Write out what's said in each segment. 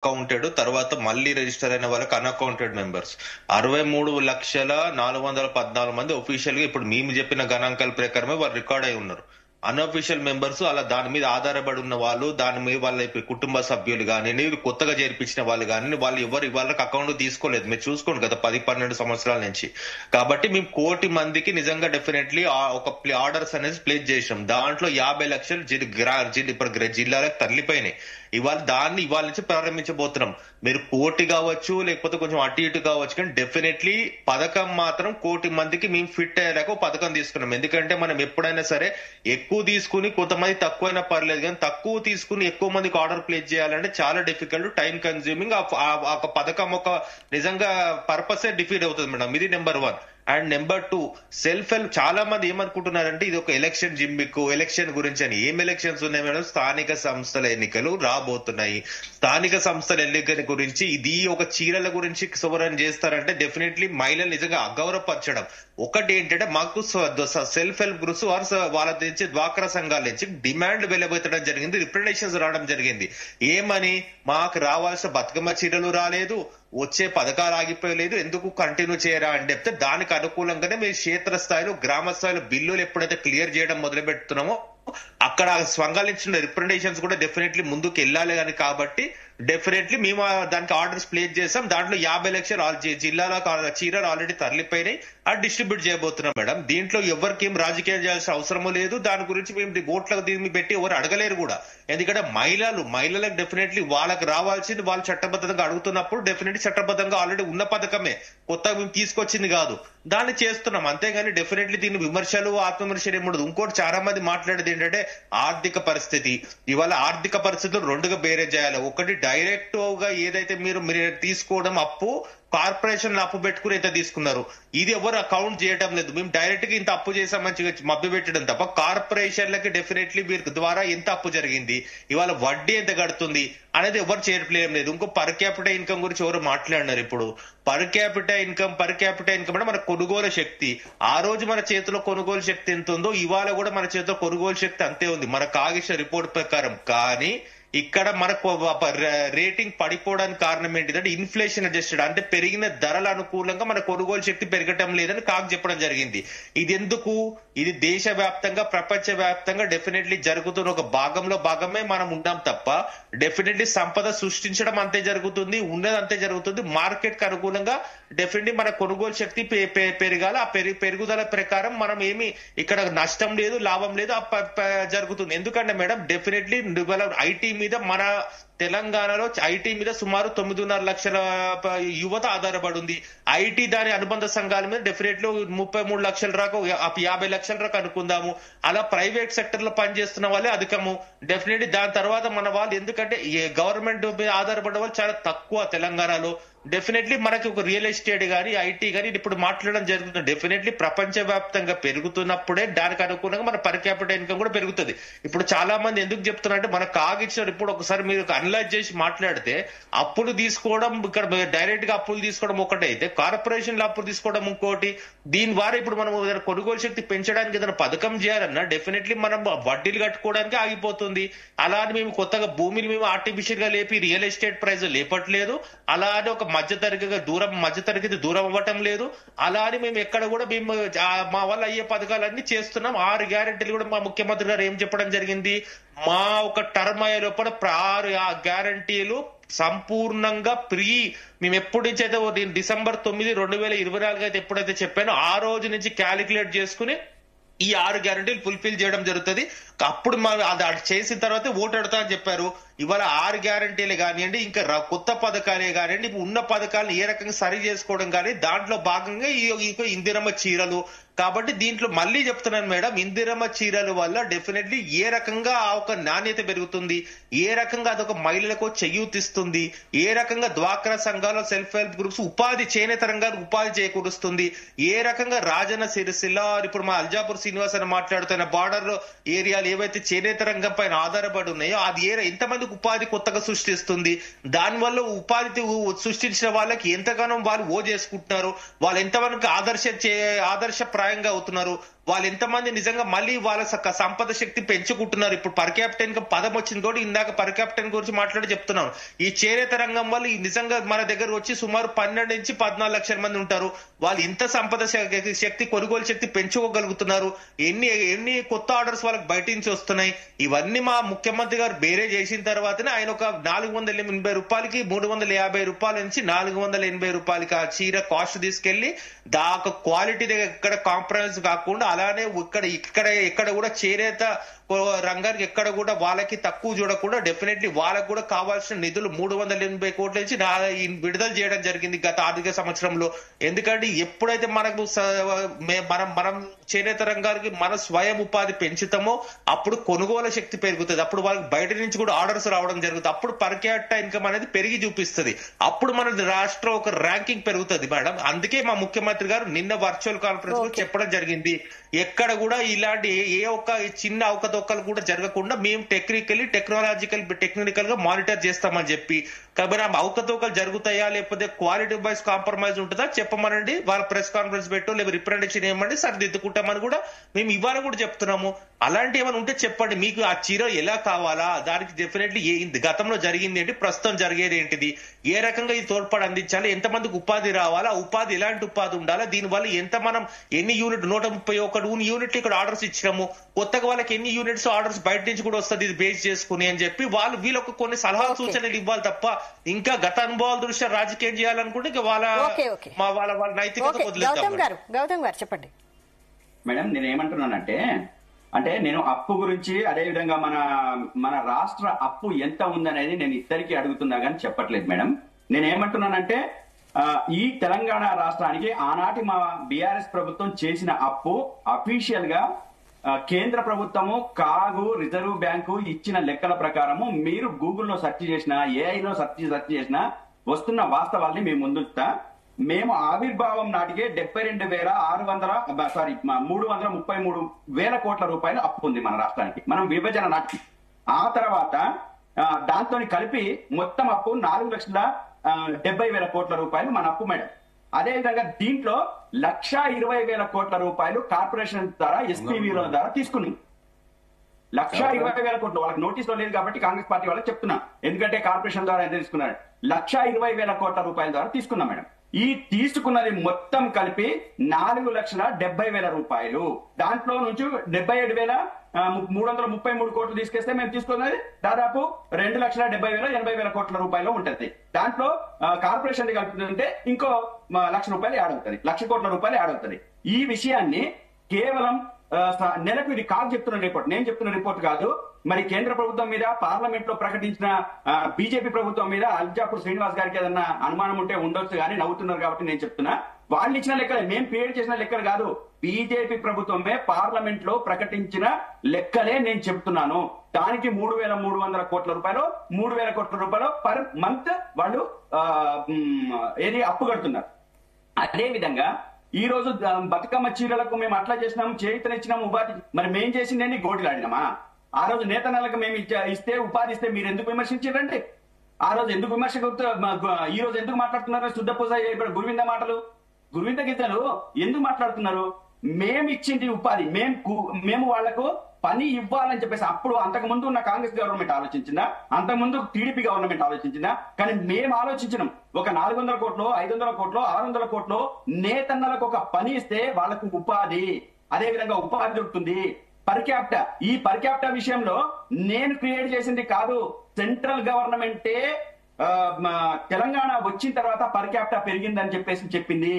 Accounted తర్వాత మళ్ళీ register అయిన వాళ్ళకి అన్అకౌంటెడ్ మెంబర్స్ 63,414 మంది ఒఫీషియల్ గా ఇప్పుడు మేము చెప్పిన గణాంకాల ప్రకారమే వాళ్ళు రికార్డ్ అయి ఉన్నారు. అన్అఫీషియల్ మెంబర్స్ అలా దాని మీద ఆధారపడి ఉన్న వాళ్ళు, దాని మీద వాళ్ళ కుటుంబ సభ్యులు కానీ, కొత్తగా చేర్పించిన వాళ్ళు కానీ, వాళ్ళు ఎవరు వాళ్ళకి అకౌంట్ తీసుకోలేదు. మీరు చూసుకోండి గత 10-12 సంవత్సరాల నుంచి. కాబట్టి మేము 1 కోటి మందికి నిజంగా డెఫినెట్లీ ఒక ఆర్డర్స్ అనేది ప్లేస్ చేసాం. దాంట్లో 50 లక్షలు ఇప్పుడు జిల్లాలకు తరలిపోయినాయి. ఇవాళ నుంచి ప్రారంభించబోతున్నాం. మీరు 1 కోటి కావచ్చు, లేకపోతే కొంచెం అటు ఇటు కావచ్చు, కానీ డెఫినెట్లీ పథకం మాత్రం 1 కోటి మందికి మేము ఫిట్ అయ్యేలాగా పథకం తీసుకున్నాం. ఎందుకంటే మనం ఎప్పుడైనా సరే ఎక్కువ తీసుకుని కొంతమంది తక్కువైనా పర్లేదు, కానీ తక్కువ తీసుకుని ఎక్కువ మందికి ఆర్డర్ ప్లేస్ చేయాలంటే చాలా డిఫికల్ట్, టైం కన్స్యూమింగ్. ఒక పథకం ఒక నిజంగా పర్పసే డిఫీట్ అవుతుంది మేడం. ఇది number 1. And number 2, self help. చాలా మంది ఏమనుకుంటున్నారంటే ఇది ఒక ఎలక్షన్ జిమ్మిక్, ఎలక్షన్ గురించి అని. ఏం ఎలక్షన్స్ ఉన్నాయి మేడం? స్థానిక సంస్థల ఎన్నికలు రాబోతున్నాయి. స్థానిక సంస్థల ఎన్నికల గురించి ఇది ఒక చీరల గురించి సువరణ చేస్తారంటే డెఫినెట్లీ మహిళలు నిజంగా అగౌరవపరచడం. ఒకటి ఏంటంటే మాకు సెల్ఫ్ హెల్ప్ గ్రూప్స్ వాళ్ళ నుంచి డ్వాక్రా సంఘాల నుంచి డిమాండ్ వెలువెత్తడం జరిగింది, రిప్రజెంటేషన్స్ రావడం జరిగింది. ఏమని? మాకు రావాల్సిన బతుకమ్మ చీరలు రాలేదు, వచ్చే పథకాలు ఆగిపోయలేదు, ఎందుకు కంటిన్యూ చేయరా అని చెప్తే దానికి అనుకూలంగానే మేము క్షేత్రస్థాయిలో గ్రామ స్థాయిలో బిల్లులు ఎప్పుడైతే క్లియర్ చేయడం మొదలు పెడుతున్నామో అక్కడ సంఘాల ఇచ్చిన రిప్రజెంటేషన్స్ కూడా డెఫినెట్లీ ముందుకు వెళ్ళాలి అని. కాబట్టి డెఫినెట్లీ మేము దానికి ఆర్డర్స్ ప్లేస్ చేసాం. దాంట్లో 50 లక్షలు జిల్లాలో చీరలు ఆల్రెడీ తరలిపోయినాయి, అది డిస్ట్రిబ్యూట్ చేయబోతున్నాం మేడం. దీంట్లో ఎవరికి ఏం రాజకీయం చేయాల్సిన అవసరమూ లేదు. దాని గురించి మేము ఓట్లకు దీన్ని పెట్టి ఎవరు అడగలేరు కూడా. ఎందుకంటే మహిళలకు డెఫినెట్లీ వాళ్ళకి రావాల్సింది వాళ్ళు చట్టబద్ధంగా అడుగుతున్నప్పుడు డెఫినెట్లీ చట్టబద్ధంగా ఆల్రెడీ ఉన్న పథకమే, కొత్తగా మేము తీసుకొచ్చింది కాదు, దాన్ని చేస్తున్నాం. అంతేగాని డెఫినెట్లీ దీన్ని విమర్శలు ఆత్మవిమర్శలు ఏముండదు. ఇంకోటి చాలా మంది మాట్లాడేది ఏంటంటే ఆర్థిక పరిస్థితి. ఇవాళ ఆర్థిక పరిస్థితులు రెండుగా బేరే చేయాలి. ఒకటి డైరెక్ట్ గా ఏదైతే మీరు తీసుకోవడం అప్పు, కార్పొరేషన్ అప్పు పెట్టుకుని ఎంత తీసుకున్నారు, ఇది ఎవరు అకౌంట్ చేయడం లేదు. మేము డైరెక్ట్ గా ఇంత అప్పు చేసామని మభ్య పెట్టడం తప్ప కార్పొరేషన్లకి డెఫినెట్లీ మీరు ద్వారా ఎంత అప్పు జరిగింది, ఇవాళ వడ్డీ ఎంత కడుతుంది అనేది ఎవరు చేయట్లేదు లేదు. ఇంకో పర్ క్యాపిటల్ ఇన్కమ్ గురించి ఎవరు మాట్లాడినారు. ఇప్పుడు పర్ క్యాపిటల్ ఇన్కమ్ అంటే మన కొనుగోలు శక్తి. ఆ రోజు మన చేతిలో కొనుగోలు శక్తి ఎంత ఉందో ఇవాళ కూడా మన చేతిలో కొనుగోలు శక్తి అంతే ఉంది మన కాగిత రిపోర్ట్ ప్రకారం. కానీ ఇక్కడ మనకు రేటింగ్ పడిపోవడానికి కారణం ఏంటిదంటే ఇన్ఫ్లేషన్ అడ్జస్టెడ్, అంటే పెరిగిన ధరల అనుకూలంగా మన కొనుగోలు శక్తి పెరగటం లేదని చెప్పడం జరిగింది. ఇది ఎందుకు? ఇది దేశవ్యాప్తంగా ప్రపంచ వ్యాప్తంగా డెఫినెట్లీ జరుగుతున్న ఒక భాగమే మనం ఉన్నాం తప్ప డెఫినెట్లీ సంపద సృష్టించడం అంతే జరుగుతుంది, ఉన్నది అంతే జరుగుతుంది. మార్కెట్ కి అనుకూలంగా డెఫినెట్లీ మన కొనుగోలు శక్తి పెరగాలి. ఆ పెరుగుదల ప్రకారం మనం ఏమి ఇక్కడ నష్టం లేదు, లాభం లేదు జరుగుతుంది. ఎందుకంటే మేడం డెఫినెట్లీ ఐటీ మీద మన తెలంగాణలో ఐటీ మీద సుమారు 9.5 లక్షల యువత ఆధారపడి ఉంది. ఐటీ దాని అనుబంధ సంఘాల మీద డెఫినెట్లీ 33 లక్షల రాకు 50 లక్షల రాకు అనుకుందాము. అలా ప్రైవేట్ సెక్టర్ లో పనిచేస్తున్న వాళ్ళే అధికము. డెఫినెట్లీ దాని తర్వాత మన వాళ్ళు, ఎందుకంటే గవర్నమెంట్ మీద ఆధారపడే వాళ్ళు చాలా తక్కువ తెలంగాణలో. డెఫినెట్లీ మనకి ఒక రియల్ ఎస్టేట్ గానీ ఐటీ గానీ ఇప్పుడు మాట్లాడడం జరుగుతుంది. డెఫినెట్లీ ప్రపంచ వ్యాప్తంగా పెరుగుతున్నప్పుడే దానికి అనుగుణంగా మన పర్ క్యాపిటల్ ఇన్కమ్ కూడా పెరుగుతుంది. ఇప్పుడు చాలా మంది ఎందుకు చెప్తున్నారంటే మన కాగిచ్చిన ఇప్పుడు ఒకసారి మీరు అనలైజ్ చేసి మాట్లాడితే అప్పులు తీసుకోవడం, ఇక్కడ డైరెక్ట్ గా అప్పులు తీసుకోవడం ఒకటి అయితే కార్పొరేషన్ లో అప్పులు తీసుకోవడం ఇంకోటి. దీని ద్వారా ఇప్పుడు మనం కొనుగోలు శక్తి పెంచడానికి ఏదైనా పథకం చేయాలన్నా డెఫినెట్లీ మనం వడ్డీలు కట్టుకోవడానికి ఆగిపోతుంది. అలా అని మేము కొత్తగా భూమిని మేము ఆర్టిఫిషియల్ గా లేపి రియల్ ఎస్టేట్ ప్రైస్ లేపట్లేదు. అలా అని ఒక మధ్యతరగతి దూరం అవ్వటం లేదు. అలా అని మేము ఎక్కడ కూడా మేము మా వల్ల అయ్యే పథకాలన్నీ చేస్తున్నాం. 6 గ్యారెంటీలు కూడా మా ముఖ్యమంత్రి గారు ఏం చెప్పడం జరిగింది, మా ఒక టర్మ్ అయ్యే లోపల 6 గ్యారెంటీలు సంపూర్ణంగా మేము ఎప్పటి నుంచి అయితే డిసెంబర్ 9, 2024 అయితే ఎప్పుడైతే చెప్పానో ఆ రోజు నుంచి క్యాలిక్యులేట్ చేసుకుని ఈ 6 గ్యారెంటీలు ఫుల్ఫిల్ చేయడం జరుగుతుంది. అప్పుడు అది చేసిన తర్వాత ఓటు అడుగుతా అని చెప్పారు. ఇవాళ 6 గ్యారెంటీలే కానివ్వండి, ఇంకా కొత్త పథకాలే కానివ్వండి, ఉన్న పథకాలను ఏ రకంగా సరి చేసుకోవడం కానీ దాంట్లో భాగంగా ఈ ఇందిరమ్మ చీరలు. కాబట్టి దీంట్లో మళ్ళీ చెప్తున్నాను మేడం, ఇందిరమ్మ చీరల వల్ల డెఫినెట్లీ ఏ రకంగా ఆ ఒక నాణ్యత పెరుగుతుంది, ఏ రకంగా అదొక మహిళలకు చేయూతిస్తుంది, ఏ రకంగా డ్వాక్రా సంఘాలు సెల్ఫ్ హెల్ప్ గ్రూప్స్ చేనేత రంగానికి ఉపాధి చేకూరుస్తుంది, ఏ రకంగా రాజన్న సిరిసిల్ల ఇప్పుడు మా అల్జాపూర్ శ్రీనివాస్ అని మాట్లాడుతున్న బార్డర్ ఏరియాలు ఏవైతే చేనేత రంగం పైన ఆధారపడి ఉన్నాయో అది ఎంతమందికి ఉపాధి కొత్తగా సృష్టిస్తుంది, దానివల్ల ఉపాధి సృష్టించిన వాళ్ళకి ఎంతగానో వాళ్ళు చేసుకుంటున్నారు, వాళ్ళు ఎంతవరకు ఆదర్శప్రాయంగా అవుతున్నారు, వాళ్ళు ఎంతమంది నిజంగా మళ్ళీ వాళ్ళ సంపద శక్తి పెంచుకుంటున్నారు. ఇప్పుడు పర్ క్యాపిటల్ ఇన్కమ్ పదం వచ్చింది కూడా ఇందాక పర్ క్యాపిటల్ గురించి మాట్లాడి చెప్తున్నాను. ఈ చేనేత రంగం వల్ల నిజంగా మన దగ్గర వచ్చి సుమారు 12 నుంచి 14 లక్షల మంది ఉంటారు. వాళ్ళు ఇంత సంపద శక్తి కొనుగోలు శక్తి పెంచుకోగలుగుతున్నారు. ఎన్ని కొత్త ఆర్డర్స్ వాళ్ళకి బయట నుంచి వస్తున్నాయి. ఇవన్నీ మా ముఖ్యమంత్రి గారు బేరే చేసిన తర్వాతనే ఆయన ఒక 480 రూపాయలకి 350 రూపాయల నుంచి 480 రూపాయలకి ఆ చీర కాస్ట్ తీసుకెళ్లి దాకా క్వాలిటీ ఎక్కడ కాంప్రమైజ్ కాకుండా అలానే ఎక్కడ కూడా చేనేత రంగానికి ఎక్కడ కూడా వాళ్ళకి తక్కువ చూడకుండా డెఫినెట్లీ వాళ్ళకు కూడా కావాల్సిన నిధులు 380 కోట్ల నుంచి విడుదల చేయడం జరిగింది గత ఆర్థిక సంవత్సరంలో. ఎందుకంటే ఎప్పుడైతే మనకు మనం చేనేత రంగానికి మన స్వయం ఉపాధి పెంచుతామో అప్పుడు కొనుగోలు శక్తి పెరుగుతుంది. అప్పుడు వాళ్ళకి బయట నుంచి కూడా ఆర్డర్స్ రావడం జరుగుతుంది. అప్పుడు పర్ క్యాపిటల్ ఇన్కమ్ అనేది పెరిగి చూపిస్తుంది. అప్పుడు మన రాష్ట్రం ఒక ర్యాంకింగ్ పెరుగుతుంది మేడం. అందుకే మా ముఖ్యమంత్రి గారు నిన్న వర్చువల్ కాన్ఫరెన్స్ లో చెప్పడం జరిగింది, ఎక్కడ కూడా ఇలాంటి ఏ ఒక్క చిన్న అవకతవకలు కూడా జరగకుండా మేము టెక్నికల్ గా మానిటర్ చేస్తామని చెప్పి. కాబట్టి అవకతవకలు జరుగుతాయా లేకపోతే క్వాలిటీ వైజ్ కాంప్రమైజ్ ఉంటుందా చెప్పమనండి, వాళ్ళ ప్రెస్ కాన్ఫరెన్స్ పెట్టో లేదా రిప్రజెంటేషన్ ఏమండి సరిదిద్దుకుంటామని కూడా మేము ఇవాళ కూడా చెప్తున్నాము. అలాంటి ఏమైనా ఉంటే చెప్పండి, మీకు ఆ చీర ఎలా కావాలా, దానికి డెఫినెట్లీ గతంలో జరిగింది ఏంటి, ప్రస్తుతం జరిగేది ఏంటిది, ఏ రకంగా ఈ తోడ్పాటు అందించాలి, ఎంతమందికి ఉపాధి రావాలా, ఉపాధి ఎలాంటి ఉపాధి ఉండాలా, దీనివల్ల మనం ఎన్ని యూనిట్ 131 యూనిట్లు ఇక్కడ ఆర్డర్స్ ఇచ్చినాము, కొత్తగా వాళ్ళకి ఎన్ని యూనిట్స్ ఆర్డర్స్ బయట నుంచి కూడా వస్తుంది ఇది బేస్ చేసుకుని అని చెప్పి వీళ్ళకు కొన్ని సలహాలు సూచనలు ఇవ్వాలి తప్ప ఇంకా గత అనుభవాల దృష్ట్యా రాజకీయం చేయాలనుకుంటే ఇంకా వాళ్ళ నైతికత వదిలేద్దాం. గౌతమ్ గారు చెప్పండి. మేడం నేను ఏమంటున్నానంటే నేను అప్పు గురించి అదే విధంగా మన రాష్ట్ర అప్పు ఎంత ఉందనేది నేను ఇద్దరికి అడుగుతున్నా కానీ చెప్పట్లేదు మేడం. నేను ఏమంటున్నానంటే ఈ తెలంగాణ రాష్ట్రానికి ఆనాటి మా బీఆర్ఎస్ ప్రభుత్వం చేసిన అప్పు అఫీషియల్ గా కేంద్ర ప్రభుత్వము కాగు రిజర్వ్ బ్యాంకు ఇచ్చిన లెక్కల ప్రకారము మీరు గూగుల్లో సెర్చ్ చేసినా ఏఐలో సెర్చ్ చేసినా వస్తున్న వాస్తవాల్ని మేము ముందుంచుతా. మేము ఆవిర్భావం నాటికే 333,000 కోట్ల రూపాయలు అప్పు ఉంది మన రాష్ట్రానికి, మనం విభజన నాటికి. ఆ తర్వాత దాంతో కలిపి మొత్తం అప్పు 4,70,000 కోట్ల రూపాయలు మన అప్పు మేడం. అదేవిధంగా దీంట్లో 1,20,000 కోట్ల రూపాయలు కార్పొరేషన్ ద్వారా ఎస్పీవీల ద్వారా తీసుకున్నాం. 1,20,000 కోట్లు వాళ్ళకి నోటీస్ లో లేదు కాబట్టి కాంగ్రెస్ పార్టీ వాళ్ళకి చెప్తున్నా, ఎందుకంటే కార్పొరేషన్ ద్వారా ఎంత తీసుకున్నారు, 1,20,000 కోట్ల రూపాయల ద్వారా తీసుకున్నాం మేడం. ఈ తీసుకున్నది మొత్తం కలిపి 4,70,000 రూపాయలు. దాంట్లో నుంచి 77,333 కోట్లు తీసుకొస్తే మేము తీసుకున్నది దాదాపు 2,70,000 కోట్ల రూపాయలు ఉంటుంది. దాంట్లో కార్పొరేషన్ కలుపుతుంటే ఇంకో 1,00,000 రూపాయలు యాడ్ అవుతుంది, 1,00,000 కోట్ల రూపాయలు యాడ్ అవుతుంది. ఈ విషయాన్ని కేవలం నెలకు ఇది కాదు చెప్తున్న రిపోర్ట్, నేను చెప్తున్న రిపోర్ట్ కాదు. మరి కేంద్ర ప్రభుత్వం మీద పార్లమెంట్ లో ప్రకటించిన బీజేపీ ప్రభుత్వం మీద అల్జాపూర్ శ్రీనివాస్ గారికి ఏదన్నా అనుమానం ఉంటే ఉండొచ్చు కానీ నవ్వుతున్నారు కాబట్టి నేను చెప్తున్నా, వాళ్ళు ఇచ్చిన లెక్కలే, మేము క్రియేట్ చేసిన లెక్కలు కాదు. బీజేపీ ప్రభుత్వమే పార్లమెంట్ లో ప్రకటించిన లెక్కలే నేను చెప్తున్నాను. దానికి 3,300 కోట్ల రూపాయలు 3,000 కోట్ల రూపాయలు పర్ మంత్ వాళ్ళు ఏది అప్పు కడుతున్నారు. అదే విధంగా ఈ రోజు బతుకమ్మ చీరలకు మేము అట్లా చేసినాము, చేతనిచ్చినాము ఉపాధి. మరి మేం చేసిందేంటి, గోటిలాడినామా? ఆ రోజు నేతన్నలకు మేము ఇస్తే ఉపాధి ఇస్తే మీరు ఎందుకు విమర్శించారండి? ఆ రోజు ఎందుకు విమర్శ, ఈ రోజు ఎందుకు మాట్లాడుతున్నారు శుద్ధ పూజ గురువింద మాటలు, గురువింద గీతలు ఎందుకు మాట్లాడుతున్నారు? మేము ఇచ్చింది ఉపాధి, మేము వాళ్లకు పని ఇవ్వాలని చెప్పేసి అప్పుడు అంతకు ముందు ఉన్న కాంగ్రెస్ గవర్నమెంట్ ఆలోచించిందా, అంతకుముందు టీడీపీ గవర్నమెంట్ ఆలోచించిందా? కానీ మేము ఆలోచించినాం. ఒక 400 కోట్లు 500 కోట్లు 600 కోట్లు నేతన్నలకు ఒక పని ఇస్తే వాళ్లకు ఉపాధి, అదే విధంగా ఉపాధి దొరుకుతుంది. పర్ క్యాపిటా, ఈ పర్ క్యాపిటా విషయంలో నేను క్రియేట్ చేసింది కాదు, సెంట్రల్ గవర్నమెంటే తెలంగాణ వచ్చిన తర్వాత పర్ క్యాపిటా పెరిగిందని చెప్పేసి చెప్పింది.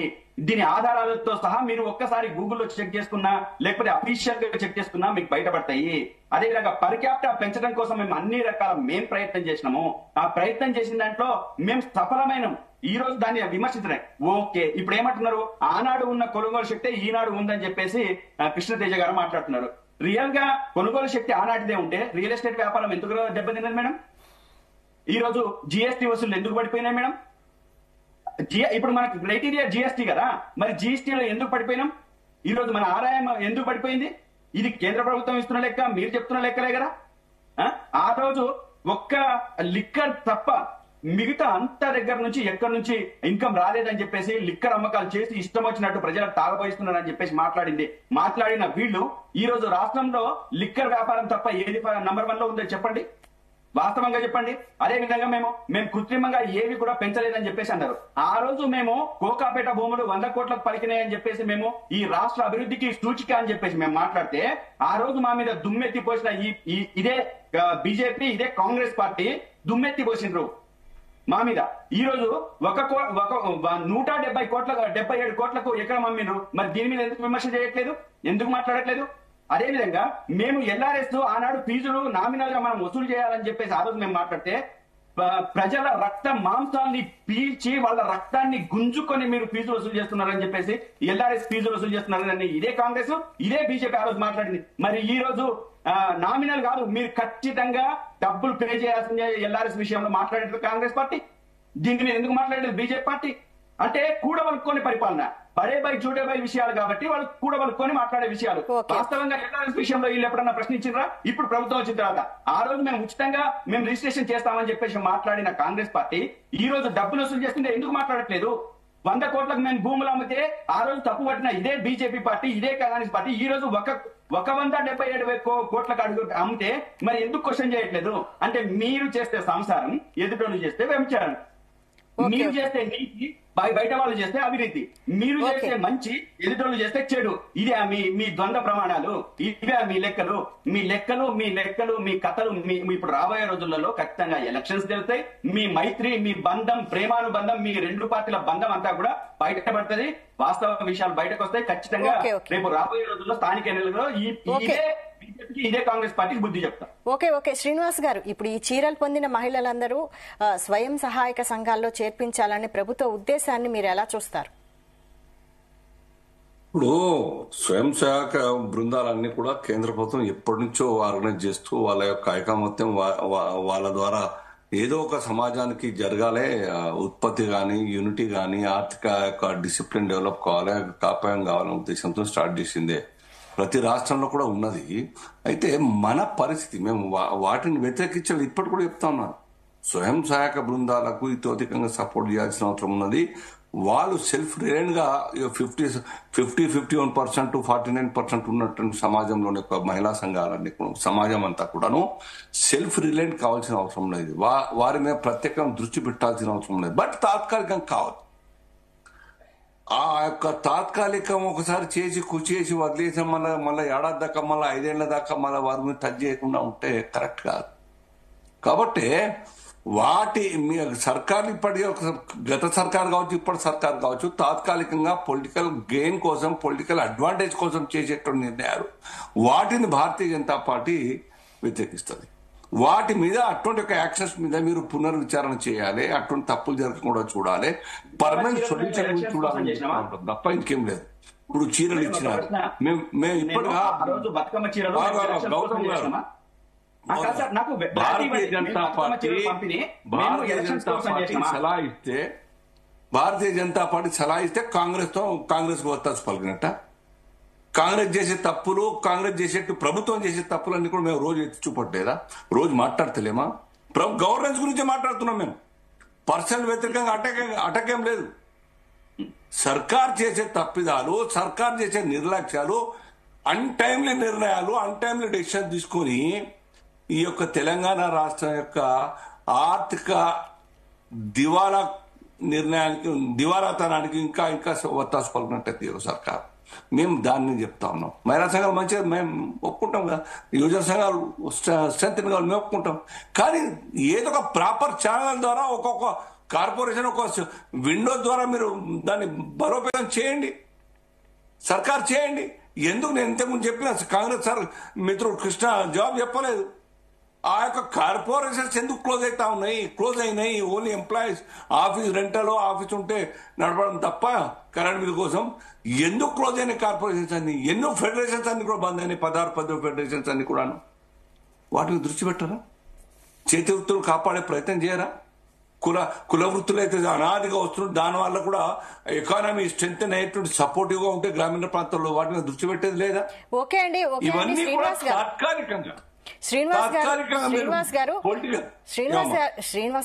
దీని ఆధారాలతో సహా మీరు ఒక్కసారి గూగుల్లో చెక్ చేసుకున్నా లేకపోతే అఫీషియల్ గా చెక్ చేసుకున్నా మీకు బయటపడతాయి. అదేవిధంగా పర్ క్యాపిటా పెంచడం కోసం మేము అన్ని రకాల ప్రయత్నం చేసినాము. ఆ ప్రయత్నం చేసిన దాంట్లో మేము సఫలమైనం. ఈ రోజు దాన్ని విమర్శించడం ఓకే. ఇప్పుడు ఏమంటున్నారు, ఆనాడు ఉన్న కొనుగోలు శక్తి ఈనాడు ఉందని చెప్పేసి కృష్ణతేజ గారు మాట్లాడుతున్నారు. రియల్ గా కొనుగోలు శక్తి ఆనాటిదే ఉంటే రియల్ ఎస్టేట్ వ్యాపారం ఎందుకు దెబ్బతిన్నది మేడం? ఈ రోజు జిఎస్టీ వసూళ్లు ఎందుకు పడిపోయినాయి మేడం? ఇప్పుడు మనకు క్రైటీరియా జిఎస్టీ కదా, మరి జిఎస్టీలో ఎందుకు పడిపోయినాం? ఈ రోజు మన ఆదాయం ఎందుకు పడిపోయింది? ఇది కేంద్ర ప్రభుత్వం ఇస్తున్న లెక్క, మీరు చెప్తున్న లెక్కలే కదా. ఆ రోజు ఒక్క లిక్కర్ తప్ప మిగతా అంత దగ్గర నుంచి ఎక్కడి నుంచి ఇన్కమ్ రాలేదని చెప్పేసి లిక్కర్ అమ్మకాలు చేసి ఇష్టం వచ్చినట్టు ప్రజలకు తాగబోయిస్తున్నారని చెప్పేసి మాట్లాడిన వీళ్ళు ఈ రోజు రాష్ట్రంలో లిక్కర్ వ్యాపారం తప్ప ఏది నంబర్ 1 లో ఉందో చెప్పండి, వాస్తవంగా చెప్పండి. అదే విధంగా మేము కృత్రిమంగా ఏవి కూడా పెంచలేదని చెప్పేసి అన్నారు. ఆ రోజు మేము కోకాపేట భూములు 100 కోట్లకు పలికినాయని చెప్పేసి మేము ఈ రాష్ట్ర అభివృద్ధికి సూచిక అని చెప్పేసి మేము మాట్లాడితే ఆ రోజు మా మీద దుమ్మెత్తి పోసిన ఇదే బీజేపీ, ఇదే కాంగ్రెస్ పార్టీ దుమ్మెత్తి పోసిండ్రు మా మీద. ఈ రోజు 170 కోట్ల 77 కోట్లకు ఎకరం అమ్మిండ్రు. మరి దీని మీద ఎందుకు విమర్శ చేయట్లేదు, ఎందుకు మాట్లాడట్లేదు? అదే విధంగా మేము ఎల్ఆర్ఎస్ ఆనాడు ఫీజులు నామినల్ గా మనం వసూలు చేయాలని చెప్పేసి ఆ రోజు మేము మాట్లాడితే ప్రజల రక్త మాంసాన్ని పీల్చి వాళ్ళ రక్తాన్ని గుంజుకొని మీరు ఫీజులు వసూలు చేస్తున్నారని చెప్పేసి ఎల్ఆర్ఎస్ ఫీజులు వసూలు చేస్తున్నారని ఇదే కాంగ్రెస్, ఇదే బీజేపీ ఆ రోజు మాట్లాడింది. మరి ఈ రోజు నామినల్ కాదు, మీరు ఖచ్చితంగా డబ్బులు పే చేయాల్సిందే ఎల్ఆర్ఎస్ విషయంలో మాట్లాడేది కాంగ్రెస్ పార్టీ. దీని మీద ఎందుకు మాట్లాడేది బీజేపీ పార్టీ? అంటే కూడబలుక్కొని పరిపాలన, బడే బై చూడే బై విషయాలు కాబట్టి వాళ్ళు కూడబలుక్కొని మాట్లాడే విషయాలు. వాస్తవంగా ఎల్ఆర్ఎస్ విషయంలో వీళ్ళు ఎప్పుడన్నా ప్రశ్నించారా? ఇప్పుడు ప్రభుత్వం వచ్చిన తర్వాత ఆ రోజు మేము ఉచితంగా మేము రిజిస్ట్రేషన్ చేస్తామని చెప్పేసి మాట్లాడిన కాంగ్రెస్ పార్టీ ఈ రోజు డబ్బులు వసూలు చేస్తుంటే ఎందుకు మాట్లాడట్లేదు? 100 కోట్లకు మేము భూములు అమ్మితే ఆ రోజు తప్పు పట్టిన ఇదే బీజేపీ పార్టీ, ఇదే కాంగ్రెస్ పార్టీ ఈ రోజు 177 కోట్లకు అమ్మితే మరి ఎందుకు క్వశ్చన్ చేయట్లేదు? అంటే మీరు చేస్తే సంసారం, ఎదుటోళ్ళు చేస్తే వ్యభిచారం, మీరు చేస్తే నీతి, బయట వాళ్ళు చేస్తే అవినీతి, మీరు చేస్తే మంచి, ఎదుటోళ్ళు చేస్తే చెడు. ఇదే మీ ద్వంద్వ ప్రమాణాలు, ఇవే మీ లెక్కలు, మీ కథలు. ఇప్పుడు రాబోయే రోజులలో ఖచ్చితంగా ఎలక్షన్స్ జరుగుతాయి. మీ మైత్రి, మీ బంధం, ప్రేమానుబంధం, మీ 2 పార్టీల బంధం అంతా కూడా బయటపడుతుంది. వాస్తవ విషయాలు బయటకు వస్తాయి ఖచ్చితంగా. రేపు రాబోయే రోజుల్లో స్థానిక ఎన్నికలలో ఇదే కాంగ్రెస్ పార్టీకి బుద్ధి చెప్తా. ఓకే శ్రీనివాస్ గారు, ఇప్పుడు ఈ చీరలు పొందిన మహిళలందరూ స్వయం సహాయక సంఘాల్లో చేర్పించాలనే ప్రభుత్వ ఉద్దేశాన్ని మీరు ఎలా చూస్తారు? ఇప్పుడు స్వయం సహాయక బృందాలన్నీ కూడా కేంద్ర ప్రభుత్వం ఎప్పటి నుంచో ఆర్గనైజ్ చేస్తూ వాళ్ళ యొక్క ఐకమత్యం వాళ్ళ ద్వారా ఏదో ఒక సమాజానికి జరగాలి, ఉత్పత్తి గాని, యూనిటీ గాని, ఆర్థిక యొక్క డిసిప్లిన్ డెవలప్ కావాలి, కాపాయం కావాలనే ఉద్దేశంతో స్టార్ట్ చేసిందే. ప్రతి రాష్ట్రంలో కూడా ఉన్నది. అయితే మన పరిస్థితి, మేము వాటిని వ్యతిరేకించాలి. ఇప్పటి కూడా చెప్తా ఉన్నాను, స్వయం సహాయక బృందాలకు ఇతోధికంగా సపోర్ట్ చేయాల్సిన అవసరం ఉన్నది. వాళ్ళు సెల్ఫ్ రిలయెంట్ గా 51% 49% ఉన్నటువంటి సమాజంలోని మహిళా సంఘాలన్నీ సమాజం అంతా కూడాను సెల్ఫ్ రిలయెంట్ కావాల్సిన అవసరం లేదు. వారి మీద ప్రత్యేకంగా దృష్టి పెట్టాల్సిన అవసరం లేదు. బట్ తాత్కాలికంగా కావాలి. ఆ యొక్క తాత్కాలికం ఒకసారి చేసి వదిలేసి మళ్ళీ ఏడాది దాకా, మళ్ళీ 5 ఏళ్ల దాకా మళ్ళీ వారి మీద టచ్ చేయకుండా ఉంటే కరెక్ట్ కాదు. కాబట్టి సర్కార్ ఇప్పటి గత సర్కార్ కావచ్చు, ఇప్పటి సర్కార్ కావచ్చు, తాత్కాలికంగా పొలిటికల్ గెయిన్ కోసం, పొలిటికల్ అడ్వాంటేజ్ కోసం చేసేటువంటి నిర్ణయాలు, వాటిని భారతీయ జనతా పార్టీ వ్యతిరేకిస్తుంది. వాటి మీద అటువంటి ఒక యాక్షన్స్ మీద మీరు పునర్విచారణ చేయాలి. అటువంటి తప్పులు జరగకుండా చూడాలి. పర్మనెంట్ సొల్యూషన్ చూడాలి తప్ప ఇంకేం లేదు. ఇప్పుడు చీరలు ఇచ్చినారు, మేము ఇప్పటిగా గౌతమ్ గారు, భారతీయ జనతా పార్టీ సలహా ఇస్తే కాంగ్రెస్ వత్తాసు పలికినట్ట. కాంగ్రెస్ చేసే తప్పులు, కాంగ్రెస్ చేసే ప్రభుత్వం చేసే తప్పులన్నీ కూడా మేము రోజు ఎత్తి చూపట్లేదా? రోజు మాట్లాడతలేమా? గవర్నెన్స్ గురించి మాట్లాడుతున్నాం. మేము పర్సనల్ వ్యతిరేకంగా అటకేం లేదు. సర్కార్ చేసే తప్పిదాలు, సర్కార్ చేసే నిర్లక్ష్యాలు, అన్టైమ్లీ నిర్ణయాలు, అన్టైమ్లీ డెసిషన్ తీసుకొని ఈ యొక్క తెలంగాణ రాష్ట్రం యొక్క ఆర్థిక దివారాతనానికి ఇంకా ఒత్తాసు పలికినట్టు సర్కార్. మేము దాన్ని చెప్తా ఉన్నాం. మహిళా సంఘాలు మంచిగా మేము ఒప్పుకుంటాం కదా, యువజన సంఘాలు స్ట్రెంత్ కావాలి మేము ఒప్పుకుంటాం. కానీ ఏదో ఒక ప్రాపర్ ఛానల్ ద్వారా ఒక్కొక్క కార్పొరేషన్ ఒక విండో ద్వారా మీరు దాన్ని బలోపేతం చేయండి, సర్కార్ చేయండి. ఎందుకు నేను ఇంతకుముందు చెప్పిన కాంగ్రెస్ సార్ మిత్రుడు కృష్ణ జవాబు చెప్పలేదు. ఆ యొక్క కార్పొరేషన్స్ ఎందుకు క్లోజ్ అయినాయి? ఓన్లీ ఎంప్లాయీస్, ఆఫీస్ రెంటలో ఆఫీస్ ఉంటే నడపడం తప్ప కరెంట్ బిల్ కోసం ఎందుకు క్లోజ్ అయినాయి కార్పొరేషన్స్ అన్ని? ఎన్నో ఫెడరేషన్స్ అన్ని కూడా బంద్ అయినాయి. 16 ఫెడరేషన్స్ అన్ని కూడాను. వాటిని దృష్టి పెట్టరా? చేతి వృత్తులు కాపాడే ప్రయత్నం చేయరా? కుల వృత్తులు అయితే అనాదిగా వస్తున్నాయి. దానివల్ల కూడా ఎకానమీ స్ట్రెంత్ అయ్యేటువంటి సపోర్టివ్ గా ఉంటే గ్రామీణ ప్రాంతాల్లో వాటిని దృష్టి పెట్టేది లేదా? ఓకే అండి, ఇవన్నీ కూడా తాత్కాలికంగా శ్రీనివాస్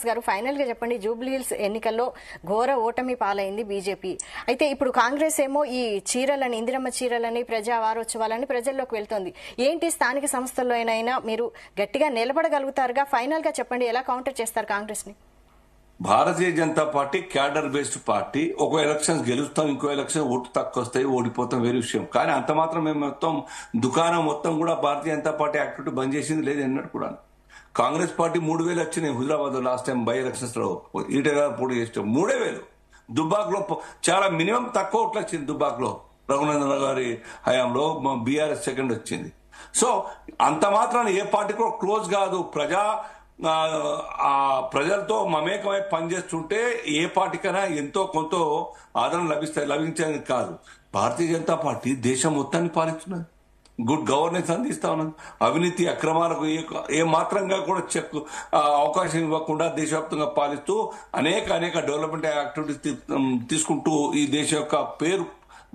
గారు ఫైనల్ గా చెప్పండి, జూబ్లీ హిల్స్ ఎన్నికల్లో ఘోర ఓటమి పాలైంది బీజేపీ. అయితే ఇప్పుడు కాంగ్రెస్ ఏమో ఈ చీరలని, ఇందిరమ్మ చీరలని, ప్రజా వారోత్సవాలని ప్రజల్లోకి వెళ్తోంది. ఏంటి స్థానిక సంస్థల్లో అయినా మీరు గట్టిగా నిలబడగలుగుతారుగా? ఫైనల్ గా చెప్పండి, ఎలా కౌంటర్ చేస్తారు కాంగ్రెస్ ని? Bharatiya Janata Party cadre based party. ఒక ఎలక్షన్ గెలుస్తాం, ఇంకో ఎలక్షన్ ఓటు తక్కువ వస్తాయి, ఓడిపోతాం, వేరే విషయం. కానీ అంత మాత్రం మేము మొత్తం దుకాణం మొత్తం కూడా భారతీయ జనతా పార్టీ యాక్టివిటీ బంద్ చేసింది లేదు అన్నట్టు కూడా. కాంగ్రెస్ పార్టీ 3,000 వచ్చినాయి Huzurabad last time by elections లో, ఈటెగా పోటీ చేస్తాం 3,000. దుబ్బాక్ లో చాలా మినిమం తక్కువ ఓట్లు వచ్చింది. దుబ్బాక్ లో రఘునందన్ గారి హయాంలో బీఆర్ఎస్ సెకండ్ వచ్చింది. సో అంత మాత్రాన ఏ పార్టీ కూడా క్లోజ్ కాదు. ప్రజలతో మమేకమై పనిచేస్తుంటే ఏ పార్టీకైనా ఎంతో కొంత ఆదరణ లభించేది కాదు. భారతీయ జనతా పార్టీ దేశం మొత్తాన్ని పాలిస్తున్నది, గుడ్ గవర్నెన్స్ అందిస్తా ఉన్నది. అవినీతి అక్రమాలకు ఏ మాత్రంగా కూడా అవకాశం ఇవ్వకుండా దేశవ్యాప్తంగా పాలిస్తూ అనేక డెవలప్మెంట్ యాక్టివిటీస్ తీసుకుంటూ ఈ దేశం యొక్క పేరు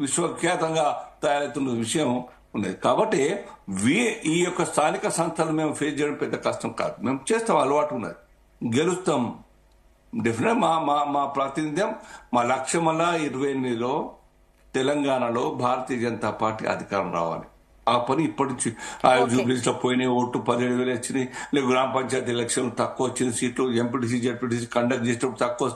విశ్వఖ్యాతంగా తయారవుతున్న విషయం ఉన్నది. కాబట్టి ఈ యొక్క స్థానిక సంస్థలు మేము ఫేస్ చేయడం పెద్ద కష్టం కాదు. మేము చేస్తాం, అలవాటు ఉన్నది, గెలుస్తాం డెఫినెట్. మా ప్రాతినిధ్యం, మా లక్ష్యం వల్ల 28లో తెలంగాణలో భారతీయ జనతా పార్టీ అధికారం రావాలి. ఆ పని ఇప్పటి నుంచి జూబ్లీస్ లో పోయినాయి, ఓటు 17,000 వచ్చినాయి, లేక గ్రామ పంచాయతీ ఎలక్షన్ తక్కువ వచ్చిన సీట్లు, ఎంపీటీసీ జెడ్పీటీసీ కండక్ట్ చేసేటప్పుడు తక్కువ.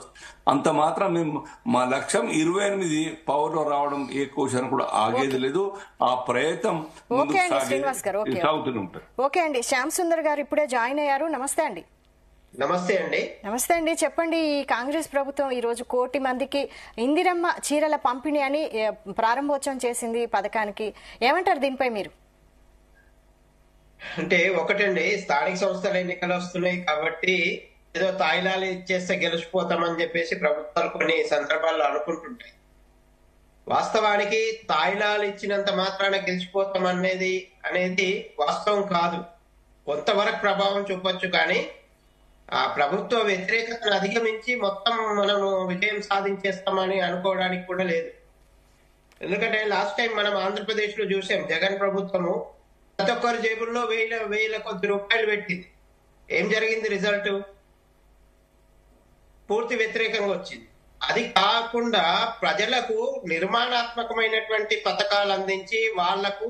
అంత మాత్రం మేము మా లక్ష్యం 28 పవర్ లో రావడం ఏ క్వశ్చన్ కూడా ఆగేది లేదు. ఆ ప్రయత్నం సాగుతూనే ఉంటారు. ఓకే అండి, శ్యామ్ సుందర్ గారు ఇప్పుడే జాయిన్ అయ్యారు. నమస్తే అండి. నమస్తే అండి. చెప్పండి, ఈ కాంగ్రెస్ ప్రభుత్వం ఈ రోజు 1 కోటి మందికి ఇందిరమ్మ చీరల పంపిణీ అని ప్రారంభోత్సవం చేసింది పథకానికి. ఏమంటారు దీనిపై మీరు? అంటే ఒకటండి, స్థానిక సంస్థల ఎన్నికలు వస్తున్నాయి కాబట్టి ఏదో తాయిలాలు ఇచ్చేస్తే గెలిచిపోతామని చెప్పేసి ప్రభుత్వాలు కొన్ని సందర్భాల్లో అనుకుంటుంటాయి. వాస్తవానికి తాయిలాలు ఇచ్చినంత మాత్రాన గెలిచిపోతాం అనేది వాస్తవం కాదు. కొంతవరకు ప్రభావం చూపొచ్చు, కానీ ఆ ప్రభుత్వ వ్యతిరేకతను అధిగమించి మొత్తం మనము విజయం సాధించేస్తామని అనుకోవడానికి కూడా లేదు. ఎందుకంటే లాస్ట్ టైం మనం ఆంధ్రప్రదేశ్ లో చూసాం, జగన్ ప్రభుత్వము ప్రతి ఒక్కరి జేబుల్లో వేల కొద్ది రూపాయలు పెట్టింది. ఏం జరిగింది? రిజల్ట్ పూర్తి వ్యతిరేకంగా వచ్చింది. అది కాకుండా ప్రజలకు నిర్మాణాత్మకమైనటువంటి పథకాలు అందించి వాళ్లకు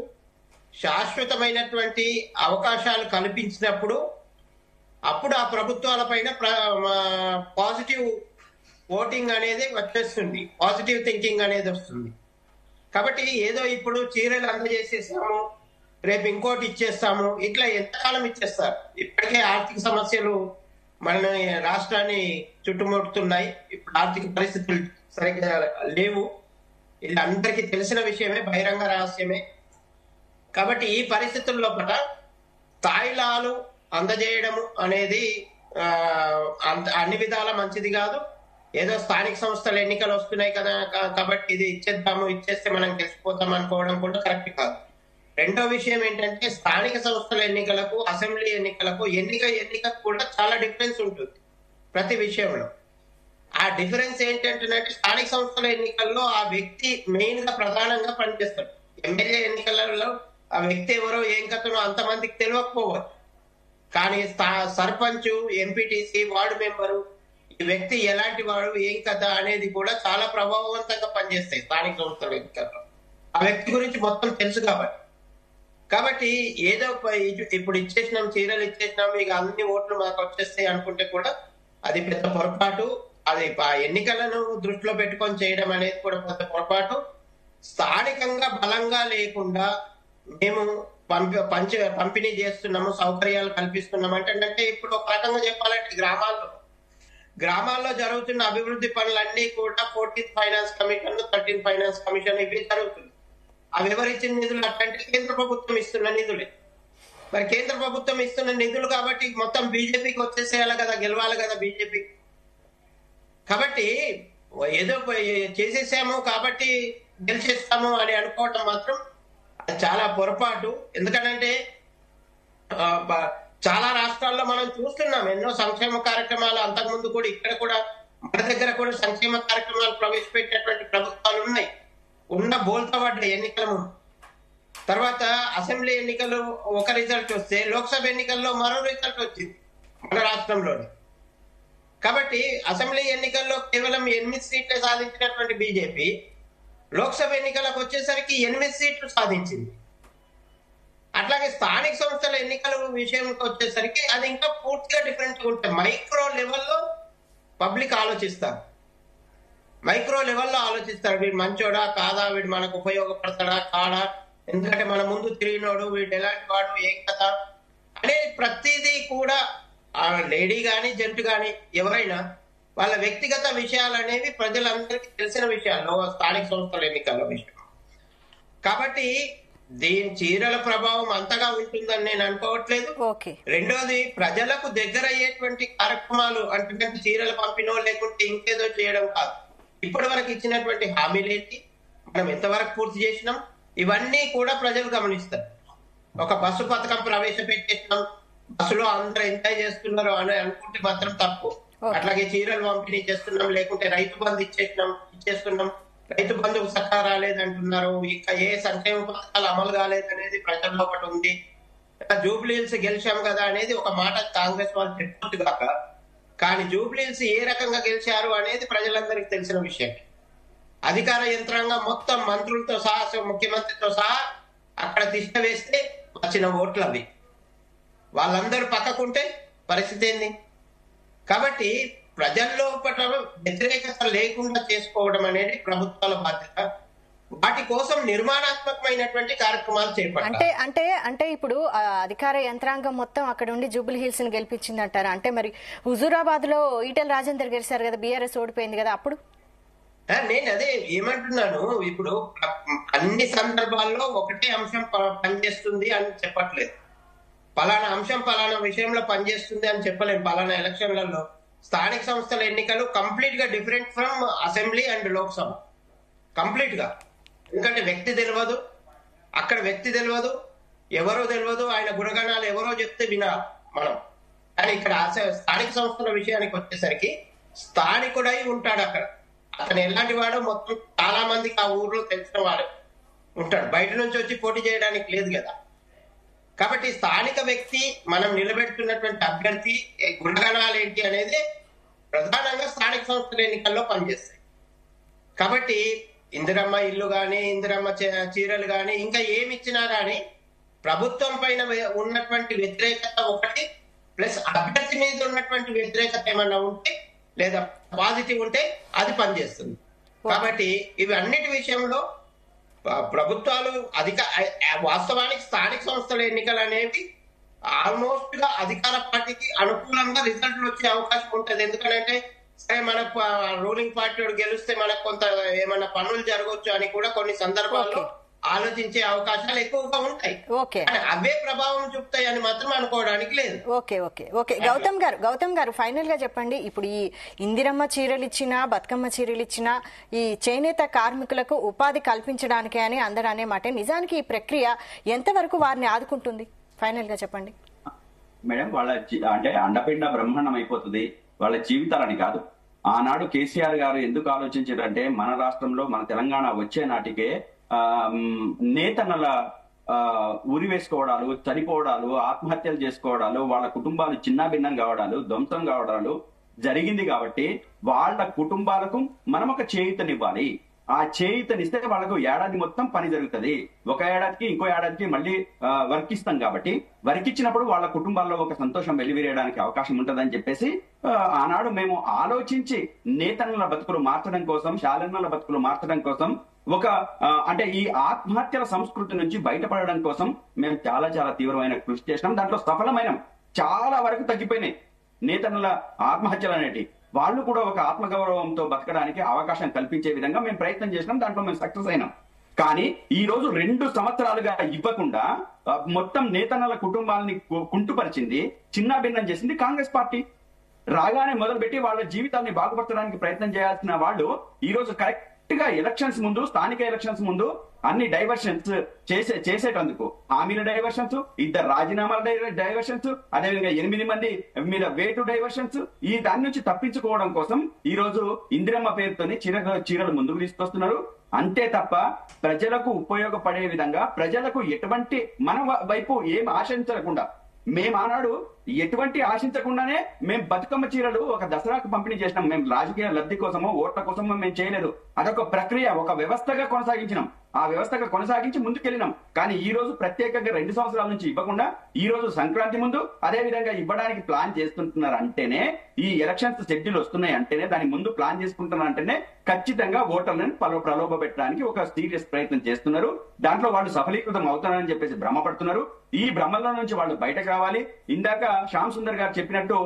శాశ్వతమైనటువంటి అవకాశాలు కల్పించినప్పుడు అప్పుడు ఆ ప్రభుత్వాల పైన పాజిటివ్ ఓటింగ్ అనేది వచ్చేస్తుంది, పాజిటివ్ థింకింగ్ అనేది వస్తుంది. కాబట్టి ఏదో ఇప్పుడు చీరలు అందజేసేసాము, రేపు ఇంకోటి ఇచ్చేస్తాము, ఇట్లా ఎంతకాలం ఇచ్చేస్తారు? ఇప్పటికే ఆర్థిక సమస్యలు మన రాష్ట్రాన్ని చుట్టుముడుతున్నాయి. ఇప్పుడు ఆర్థిక పరిస్థితులు సరిగ్గా లేవు, ఇది అందరికీ తెలిసిన విషయమే, బహిరంగ రహస్యమే. కాబట్టి ఈ పరిస్థితుల లోపల తాయిలాలు అందజేయడం అనేది అన్ని విధాల మంచిది కాదు. ఏదో స్థానిక సంస్థల ఎన్నికలు వస్తున్నాయి కదా కాబట్టి ఇది ఇచ్చేస్తే మనం గెలిచిపోతాం అనుకోవడం కూడా కరెక్ట్ కాదు. రెండో విషయం ఏంటంటే, స్థానిక సంస్థల ఎన్నికలకు, అసెంబ్లీ ఎన్నికలకు ఎన్నిక కూడా చాలా డిఫరెన్స్ ఉంటుంది ప్రతి విషయంలో. ఆ డిఫరెన్స్ ఏంటంటే, స్థానిక సంస్థల ఎన్నికల్లో ఆ వ్యక్తి మెయిన్ గా ప్రధానంగా పనిచేస్తాడు. ఎమ్మెల్యే ఎన్నికలలో ఆ వ్యక్తి ఎవరో ఏం కథనో అంతమందికి తెలియకపోవచ్చు, కానీ సర్పంచ్, ఎంపీటీసీ, వార్డు మెంబరు, ఈ వ్యక్తి ఎలాంటి వాడు, ఏం కథ అనేది కూడా చాలా ప్రభావవంతంగా పనిచేస్తాయి స్థానిక సంస్థల ఎన్నికల్లో. ఆ వ్యక్తి గురించి మొత్తం తెలుసు కాబట్టి ఏదో ఇప్పుడు ఇచ్చేసినాం, చీరలు ఇచ్చేసినాం, ఇక అన్ని ఓట్లు మాకు వచ్చేస్తాయి అనుకుంటే కూడా అది పెద్ద పొరపాటు. అది ఎన్నికలను దృష్టిలో పెట్టుకొని చేయడం అనేది కూడా పెద్ద పొరపాటు. స్థానికంగా బలంగా లేకుండా మేము పంపిణీ చేస్తున్నాము, సౌకర్యాలు కల్పిస్తున్నాం అంటే ఇప్పుడు ఒక రకంగా చెప్పాలంటే గ్రామాల్లో జరుగుతున్న అభివృద్ధి పనులన్నీ కూడా 14th finance commission, 13th finance commission ఇవి జరుగుతుంది. అవి ఎవరిచ్చిన నిధులు అంటే కేంద్ర ప్రభుత్వం ఇస్తున్న నిధులే. మరి కేంద్ర ప్రభుత్వం ఇస్తున్న నిధులు కాబట్టి మొత్తం బీజేపీకి వచ్చేసేయాలి కదా, గెలవాలి కదా బీజేపీ. కాబట్టి ఏదో చేసేసాము కాబట్టి గెలిచేస్తాము అని అనుకోవటం మాత్రం చాలా పొరపాటు. ఎందుకంటే చాలా రాష్ట్రాల్లో మనం చూస్తున్నాం ఎన్నో సంక్షేమ కార్యక్రమాలు, అంతకుముందు కూడా ఇక్కడ కూడా మన దగ్గర కూడా సంక్షేమ కార్యక్రమాలు ప్రవేశపెట్టినటువంటి ప్రభుత్వాలు ఉన్నాయి, ఉన్న బోల్తా పడ్డాయి ఎన్నికల ముందు. తర్వాత అసెంబ్లీ ఎన్నికలు ఒక రిజల్ట్ వస్తే లోక్సభ ఎన్నికల్లో మరో రిజల్ట్ వచ్చింది మన రాష్ట్రంలోనే. కాబట్టి అసెంబ్లీ ఎన్నికల్లో కేవలం 8 సీట్లు సాధించినటువంటి బీజేపీ లోక్సభ ఎన్నికలకు వచ్చేసరికి 8 సీట్లు సాధించింది. అట్లాగే స్థానిక సంస్థల ఎన్నికల విషయంకి వచ్చేసరికి అది ఇంకా పూర్తిగా డిఫరెంట్ గా ఉంటాయి. మైక్రో లెవెల్లో పబ్లిక్ ఆలోచిస్తారు, మైక్రో లెవెల్లో ఆలోచిస్తారు. వీడు మంచోడా కాదా, వీడు మనకు ఉపయోగపడతాడా కాడా, ఎందుకంటే మన ముందు తిరిగినోడు, వీడు ఎలాంటి వాడు, ఏం కథ అనేది ప్రతిదీ కూడా లేడీ గాని జెంట్ గాని ఎవరైనా వాళ్ళ వ్యక్తిగత విషయాలు అనేవి ప్రజలందరికీ తెలిసిన విషయాలు స్థానిక సంస్థల ఎన్నికల విషయం. కాబట్టి దీని చీరల ప్రభావం అంతగా ఉంటుందని నేను అనుకోవట్లేదు. రెండోది, ప్రజలకు దగ్గర అయ్యేటువంటి కార్యక్రమాలు అంటే చీరల పంపిణో లేకుంటే ఇంకేదో చేయడం కాదు. ఇప్పటి వరకు ఇచ్చినటువంటి హామీలేంటి, మనం ఎంతవరకు పూర్తి చేసినాం, ఇవన్నీ కూడా ప్రజలు గమనిస్తారు. ఒక బస్సు పథకం ప్రవేశపెట్టేసినాం, బస్సులో అందరూ ఎంజాయ్ చేస్తున్నారు అని అనుకుంటే మాత్రం తప్పు. అట్లాగే చీరలు పంపిణీ చేస్తున్నాం, లేకుంటే రైతు బంధు ఇచ్చేస్తున్నాం, రైతు బంధుకు సహా రాలేదంటున్నారు, ఇంకా ఏ సంక్షేమ పథకాలు అమలు కాలేదనేది ప్రజల్లో ఒకటి ఉంది. జూబ్లీహిల్స్ గెలిచాం కదా అనేది ఒక మాట కాంగ్రెస్ వాళ్ళు చెప్పొచ్చు కాక, కానీ జూబ్లీహిల్స్ ఏ రకంగా గెలిచారు అనేది ప్రజలందరికీ తెలిసిన విషయం. అధికార యంత్రాంగం మొత్తం మంత్రులతో సహా ముఖ్యమంత్రితో సహా అక్కడ తిష్ట వేస్తే వచ్చిన ఓట్లు అవి. వాళ్ళందరూ పక్కకుంటే పరిస్థితి ఏంది? కాబట్టి ప్రజల్లో వ్యతిరేకత లేకుండా చేసుకోవడం అనేది ప్రభుత్వాల బాధ్యత. వాటి కోసం నిర్మాణాత్మకమైనటువంటి కార్యక్రమాలు చేపట్టాలి. అంటే ఇప్పుడు అధికార యంత్రాంగం మొత్తం అక్కడ ఉండి జూబ్లీ హిల్స్ ని గెలిపించింది అంటారా? అంటే మరి హుజూరాబాద్ లో ఈటెల రాజేందర్ గెలిచారు కదా, బీఆర్ఎస్ ఓడిపోయింది కదా అప్పుడు. నేను అదే ఏమంటున్నాను, ఇప్పుడు అన్ని సందర్భాల్లో ఒకటే అంశం పనిచేస్తుంది అని చెప్పట్లేదు. పలానా అంశం పలానా విషయంలో పనిచేస్తుంది అని చెప్పలేము. పలానా ఎలక్షన్లలో స్థానిక సంస్థల ఎన్నికలు కంప్లీట్ గా different from assembly and Lok Sabha, complete గా. ఎందుకంటే వ్యక్తి తెలియదు, అక్కడ వ్యక్తి తెలియదు, ఎవరో తెలియదు, ఆయన గుణగణాలు ఎవరో చెప్తే వినాలి మనం. కానీ ఇక్కడ స్థానిక సంస్థల విషయానికి వచ్చేసరికి స్థానికుడై ఉంటాడు అక్కడ. అతను ఎలాంటి వాడు మొత్తం చాలా మందికి ఆ ఊర్లో తెలిసిన వాడు ఉంటాడు, బయట నుంచి వచ్చి పోటీ చేయడానికి లేదు కదా. కాబట్టి స్థానిక వ్యక్తి, మనం నిలబెడుతున్నటువంటి అభ్యర్థి గుణగణాలు ఏంటి అనేది ప్రధానంగా స్థానిక సంస్థల ఎన్నికల్లో పనిచేస్తాయి. కాబట్టి ఇందిరమ్మ ఇల్లు గాని, ఇందిరమ్మ చీరలు గాని, ఇంకా ఏమి ఇచ్చినా గాని ప్రభుత్వం పైన ఉన్నటువంటి వ్యతిరేకత ఒకటి, ప్లస్ అభ్యర్థి మీద ఉన్నటువంటి వ్యతిరేకత ఏమన్నా ఉంటే లేదా పాజిటివ్ ఉంటే అది పనిచేస్తుంది. కాబట్టి ఇవి అన్నిటి విషయంలో ప్రభుత్వాలు వాస్తవానికి స్థానిక సంస్థల ఎన్నికలు అనేవి ఆల్మోస్ట్ గా అధికార పార్టీకి అనుకూలంగా రిజల్ట్లు వచ్చే అవకాశం ఉంటుంది. ఎందుకంటే సరే మనకు రూలింగ్ పార్టీ గెలిస్తే మనకు కొంత ఏమైనా పనులు జరగవచ్చు అని కూడా కొన్ని సందర్భాల్లో ఆలోచించే అవకాశాలు ఎక్కువగా ఉంటాయి. అవే ప్రభావం చూపుతాయి అని మాత్రం అనుకోవడానికి లేదు. ఓకే గౌతమ్ గారు ఫైనల్ గా చెప్పండి. ఇప్పుడు ఈ ఇందిరమ్మ చీరలు ఇచ్చినా, బతుకమ్మ చీరలు ఇచ్చినా ఈ చేనేత కార్మికులకు ఉపాధి కల్పించడానికే అని అందరూ అనే మాట. నిజానికి ఈ ప్రక్రియ ఎంతవరకు వారిని ఆదుకుంటుంది? ఫైనల్ గా చెప్పండి మేడం. వాళ్ళ అంటే అండపిండ బ్రహ్మాండం అయిపోతుంది, వాళ్ళ జీవితాలని కాదు. ఆనాడు కేసీఆర్ గారు ఎందుకు ఆలోచించారంటే మన రాష్ట్రంలో మన తెలంగాణ వచ్చే నాటికే నేతన్నల ఉరి వేసుకోవడాలు, చనిపోవడాలు, ఆత్మహత్యలు చేసుకోవడాలు, వాళ్ళ కుటుంబాలు చిన్నాభిన్నం కావడాలు, ధ్వంసం కావడాలు జరిగింది. కాబట్టి వాళ్ళ కుటుంబాలకు మనం ఒక చేయూతనివ్వాలి. ఆ చేయూతనిస్తే వాళ్ళకు ఏడాది మొత్తం పని జరుగుతుంది. ఒక ఏడాదికి ఇంకో ఏడాదికి మళ్ళీ వర్క్ ఇస్తాం. కాబట్టి వర్క్ ఇచ్చినప్పుడు వాళ్ళ కుటుంబాల్లో ఒక సంతోషం వెలివిరేయడానికి అవకాశం ఉంటుందని చెప్పేసి ఆనాడు మేము ఆలోచించి నేతన్నల బతుకులు మార్చడం కోసం, శాలన్నల బతుకులు మార్చడం కోసం, ఒక అంటే ఈ ఆత్మహత్యల సంస్కృతి నుంచి బయటపడడం కోసం మేము చాలా చాలా తీవ్రమైన కృషి చేసినాం. దాంట్లో సఫలమైనం. చాలా వరకు తగ్గిపోయినాయి నేతన్నల ఆత్మహత్యలు అనేటి. వాళ్ళు కూడా ఒక ఆత్మగౌరవంతో బతకడానికి అవకాశం కల్పించే విధంగా మేము ప్రయత్నం చేసినాం. దాంట్లో మేము సక్సెస్ అయినాం. కానీ ఈ రోజు 2 సంవత్సరాలుగా ఇవ్వకుండా మొత్తం నేతన్నల కుటుంబాలని కుంటుపరిచింది, చిన్నాభిన్నం చేసింది కాంగ్రెస్ పార్టీ. రాగానే మొదలుపెట్టి వాళ్ళ జీవితాన్ని బాగుపరచడానికి ప్రయత్నం చేయాల్సిన వాళ్ళు ఈ రోజు కరెక్ట్ గా ఎలక్షన్స్ ముందు, స్థానిక ఎలక్షన్స్ ముందు అన్ని డైవర్షన్స్ చేసేటందుకు హామీల డైవర్షన్స్, 2 రాజీనామాల డైవర్షన్స్, అదేవిధంగా 8 మంది మీద వేటు డైవర్షన్స్, ఈ దాని నుంచి తప్పించుకోవడం కోసం ఈ రోజు ఇందిరమ్మ పేరుతోని చీరలు ముందుకు తీసుకొస్తున్నారు. అంతే తప్ప ప్రజలకు ఉపయోగపడే విధంగా ప్రజలకు ఎటువంటి మన వైపు ఏం ఆశించకుండా మేము ఆనాడు ఎటువంటి ఆశించకుండానే మేము బతుకమ్మ చీరలు ఒక దసరాకు పంపిణీ చేసినాం. మేము రాజకీయ లబ్ధి కోసమో ఓట్ల కోసమో మేము చేయలేదు. అదొక ప్రక్రియ, ఒక వ్యవస్థగా కొనసాగించినాం. ఆ వ్యవస్థగా కొనసాగించి ముందుకెళ్ళినాం. కానీ ఈ రోజు ప్రత్యేకంగా 2 సంవత్సరాల నుంచి ఇవ్వకుండా ఈ రోజు సంక్రాంతి ముందు అదే విధంగా ఇవ్వడానికి ప్లాన్ చేస్తుంటున్నారు అంటేనే, ఈ ఎలక్షన్స్ షెడ్యూల్ వస్తున్నాయి అంటేనే, దాని ముందు ప్లాన్ చేసుకుంటున్నారు అంటేనే ఖచ్చితంగా ఓటర్లను ప్రలోభ పెట్టడానికి ఒక సీరియస్ ప్రయత్నం చేస్తున్నారు. దాంట్లో వాళ్ళు సఫలీకృతం అవుతున్నారని చెప్పేసి భ్రమపడుతున్నారు. ఈ భ్రమల్లో నుంచి వాళ్ళు బయటకు రావాలి. ఇందాక శ్యామ్ సుందర్ గారు చెప్పినట్టు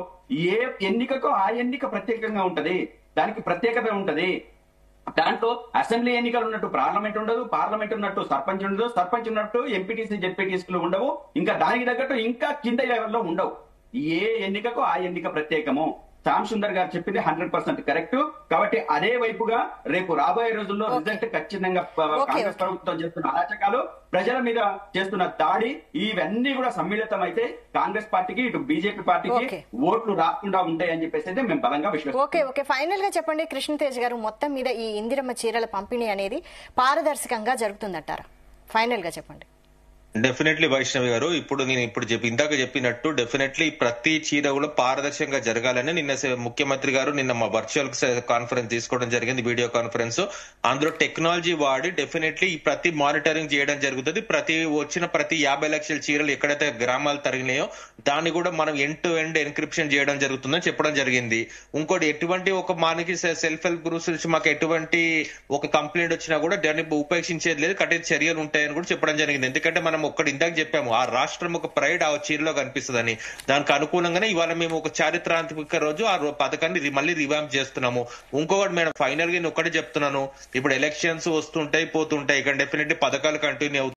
ఏ ఎన్నికకో ఆ ఎన్నిక ప్రత్యేకంగా ఉంటది, దానికి ప్రత్యేకత ఉంటది. దాంట్లో అసెంబ్లీ ఎన్నికలు ఉన్నట్టు పార్లమెంట్ ఉండదు, పార్లమెంట్ ఉన్నట్టు సర్పంచ్ ఉండదు, సర్పంచ్ ఉన్నట్టు ఎంపీటీసీ జెడ్పీటీసీలు ఉండవు, ఇంకా దానికి తగ్గట్టు ఇంకా కింద లెవెల్లో ఉండవు. ఏ ఎన్నికకు ఆ ఎన్నిక ప్రత్యేకము. శ్యామ్ సుందర్ గారు చెప్పింది 100% కరెక్ట్. కాబట్టి అదే వైపుగా రేపు రాబోయే రోజుల్లో రిజల్ట్ ఖచ్చితంగా కాంగ్రెస్ ప్రభుత్వం చేస్తున్న అరాచకాలు, ప్రజల మీద చేస్తున్న దాడి, ఇవన్నీ కూడా సమ్మిళితం అయితే కాంగ్రెస్ పార్టీకి ఇటు బీజేపీ పార్టీకి ఓట్లు రాకుండా ఉంటాయని చెప్పేసి అయితే మేము బలంగా విశ్వసిస్తున్నాం. ఓకే, ఫైనల్ గా చెప్పండి కృష్ణతేజ్ గారు, మొత్తం మీద ఈ ఇందిరమ్మ చీరల పంపిణీ అనేది పారదర్శకంగా జరుగుతుందంటారా? ఫైనల్ గా చెప్పండి. డెఫినెట్లీ వైష్ణవి గారు, నేను ఇందాక చెప్పినట్టు డెఫినెట్లీ ప్రతి చీర కూడా పారదర్శకంగా జరగాలని నిన్న ముఖ్యమంత్రి గారు నిన్న మా వర్చువల్ కాన్ఫరెన్స్ తీసుకోవడం జరిగింది, వీడియో కాన్ఫరెన్స్. అందులో టెక్నాలజీ వాడి డెఫినెట్లీ ప్రతి మానిటరింగ్ చేయడం జరుగుతుంది. వచ్చిన ప్రతి 50 లక్షల చీరలు ఎక్కడైతే గ్రామాలు తరిగినాయో దాన్ని కూడా మనం ఎండ్ టు ఎండ్ ఎన్క్రిప్షన్ చేయడం జరుగుతుందని చెప్పడం జరిగింది. ఇంకోటి ఎటువంటి మనకి సెల్ఫ్ హెల్ప్ గ్రూప్స్ నుంచి మాకు ఎటువంటి ఒక కంప్లైంట్ వచ్చినా కూడా దాన్ని ఉపేక్షించేది లేదు, కఠిన చర్యలు ఉంటాయని కూడా చెప్పడం జరిగింది. ఎందుకంటే మనం ఇందాక చెప్పాము, ఆ రాష్ట్రం ఒక ప్రైడ్ ఆ చీరలో కనిపిస్తుందని. దానికి అనుకూలంగానే ఇవాళ మేము ఒక చారిత్రాత్మక రోజు ఆ పథకాన్ని మళ్ళీ రివాంప్ చేస్తున్నాము. ఇంకొకటి మేడం ఫైనల్ గా నేను ఒకటి చెప్తున్నాను, ఇప్పుడు ఎలక్షన్స్ వస్తుంటాయి పోతుంటాయి, ఇక్కడ డెఫినెట్లీ పథకాలు కంటిన్యూ అవుతాయి.